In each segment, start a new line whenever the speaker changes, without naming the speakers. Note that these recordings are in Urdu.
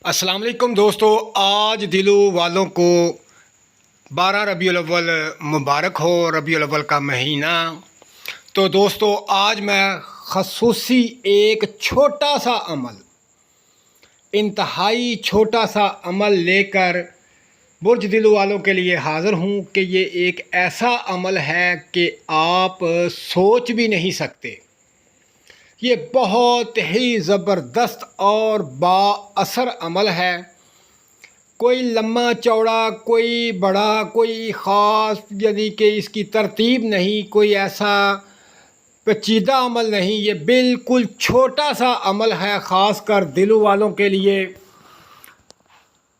السلام علیکم دوستو، آج دلوں والوں کو 12 ربیع الاول مبارک ہو، ربیع الاول کا مہینہ۔ تو دوستو آج میں خصوصی ایک چھوٹا سا عمل، انتہائی چھوٹا سا عمل لے کر برج دلوں والوں کے لیے حاضر ہوں کہ یہ ایک ایسا عمل ہے کہ آپ سوچ بھی نہیں سکتے۔ یہ بہت ہی زبردست اور با اثر عمل ہے۔ کوئی لمبا چوڑا، کوئی بڑا، کوئی خاص یعنی کہ اس کی ترتیب نہیں، کوئی ایسا پیچیدہ عمل نہیں، یہ بالکل چھوٹا سا عمل ہے خاص کر دلوں والوں کے لیے۔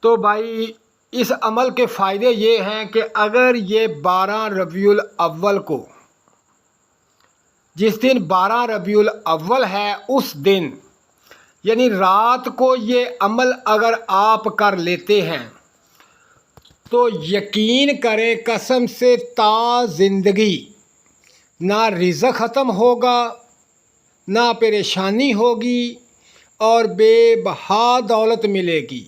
تو بھائی اس عمل کے فائدے یہ ہیں کہ اگر یہ 12 ربیع الاول کو، جس دن 12 ربیع الاول ہے، اس دن یعنی رات کو یہ عمل اگر آپ کر لیتے ہیں تو یقین کریں قسم سے تا زندگی نہ رزق ختم ہوگا، نہ پریشانی ہوگی، اور بے بہا دولت ملے گی۔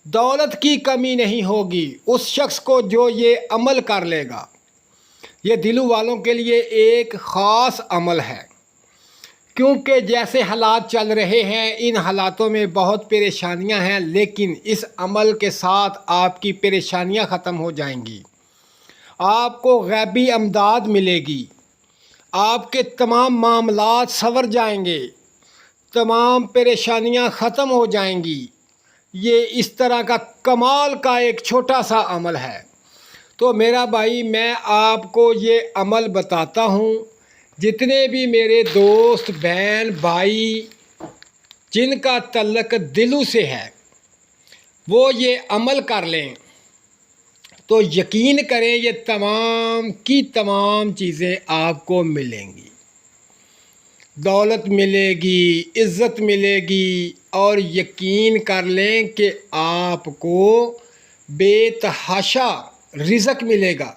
دولت کی کمی نہیں ہوگی اس شخص کو جو یہ عمل کر لے گا۔ یہ دلوں والوں کے لیے ایک خاص عمل ہے، کیونکہ جیسے حالات چل رہے ہیں ان حالاتوں میں بہت پریشانیاں ہیں، لیکن اس عمل کے ساتھ آپ کی پریشانیاں ختم ہو جائیں گی، آپ کو غیبی امداد ملے گی، آپ کے تمام معاملات سنور جائیں گے، تمام پریشانیاں ختم ہو جائیں گی۔ یہ اس طرح کا کمال کا ایک چھوٹا سا عمل ہے۔ تو میرا بھائی میں آپ کو یہ عمل بتاتا ہوں، جتنے بھی میرے دوست بہن بھائی جن کا تعلق دلوں سے ہے وہ یہ عمل کر لیں تو یقین کریں یہ تمام کی تمام چیزیں آپ کو ملیں گی۔ دولت ملے گی، عزت ملے گی، اور یقین کر لیں کہ آپ کو بے تحاشا رزق ملے گا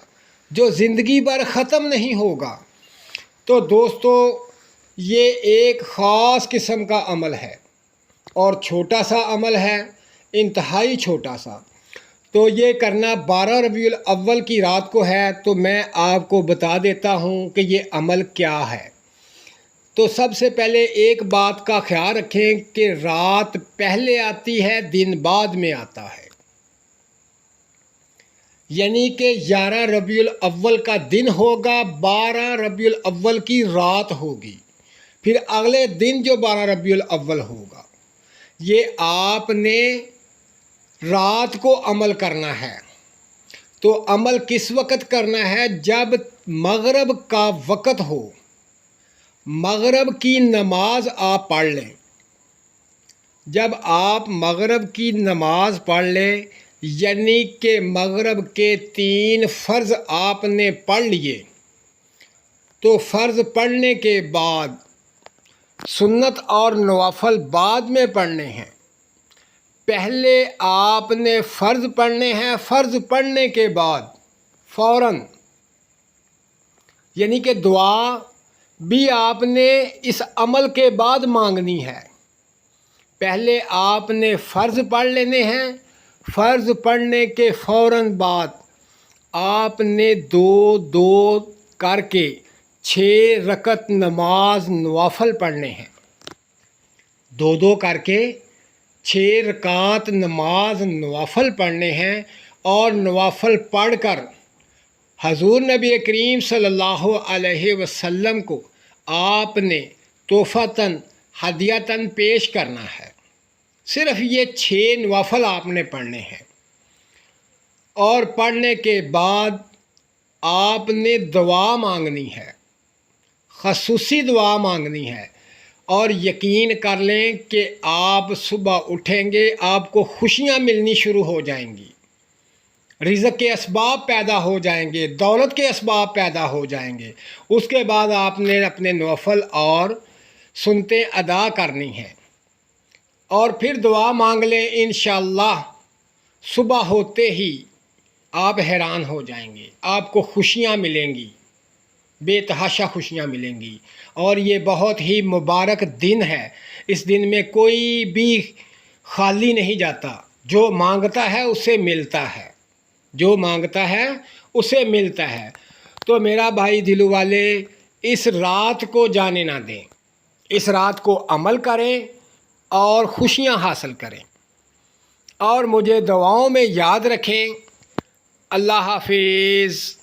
جو زندگی بھر ختم نہیں ہوگا۔ تو دوستو یہ ایک خاص قسم کا عمل ہے اور چھوٹا سا عمل ہے، انتہائی چھوٹا سا۔ تو یہ کرنا 12 ربیع الاول کی رات کو ہے۔ تو میں آپ کو بتا دیتا ہوں کہ یہ عمل کیا ہے۔ تو سب سے پہلے ایک بات کا خیال رکھیں کہ رات پہلے آتی ہے، دن بعد میں آتا ہے، یعنی کہ 11 ربیع الاول کا دن ہوگا، 12 ربیع الاول کی رات ہوگی، پھر اگلے دن جو 12 ربیع الاول ہوگا، یہ آپ نے رات کو عمل کرنا ہے۔ تو عمل کس وقت کرنا ہے؟ جب مغرب کا وقت ہو، مغرب کی نماز آپ پڑھ لیں۔ جب آپ مغرب کی نماز پڑھ لیں یعنی کہ مغرب کے 3 فرض آپ نے پڑھ لیے، تو فرض پڑھنے کے بعد سنت اور نوافل بعد میں پڑھنے ہیں۔ پہلے آپ نے فرض پڑھنے ہیں، فرض پڑھنے کے بعد فوراً یعنی کہ دعا بھی آپ نے اس عمل کے بعد مانگنی ہے۔ پہلے آپ نے فرض پڑھ لینے ہیں، فرض پڑھنے کے فوراً بعد آپ نے 2 کر کے 6 رکعت نماز نوافل پڑھنے ہیں۔ 2 کر کے 6 رکعت نماز نوافل پڑھنے ہیں، اور نوافل پڑھ کر حضور نبی کریم صلی اللہ علیہ وسلم کو آپ نے تحفتاً ہدیتاً پیش کرنا ہے۔ صرف یہ 6 نوافل آپ نے پڑھنے ہیں، اور پڑھنے کے بعد آپ نے دعا مانگنی ہے، خصوصی دعا مانگنی ہے، اور یقین کر لیں کہ آپ صبح اٹھیں گے آپ کو خوشیاں ملنی شروع ہو جائیں گی، رزق کے اسباب پیدا ہو جائیں گے، دولت کے اسباب پیدا ہو جائیں گے۔ اس کے بعد آپ نے اپنے نوافل اور سنتیں ادا کرنی ہیں، اور پھر دعا مانگ لیں۔ انشاءاللہ صبح ہوتے ہی آپ حیران ہو جائیں گے، آپ کو خوشیاں ملیں گی، بے تحاشا خوشیاں ملیں گی۔ اور یہ بہت ہی مبارک دن ہے، اس دن میں کوئی بھی خالی نہیں جاتا، جو مانگتا ہے اسے ملتا ہے، جو مانگتا ہے اسے ملتا ہے۔ تو میرا بھائی دلو والے، اس رات کو جانے نہ دیں، اس رات کو عمل کریں اور خوشیاں حاصل کریں، اور مجھے دعاؤں میں یاد رکھیں۔ اللہ حافظ۔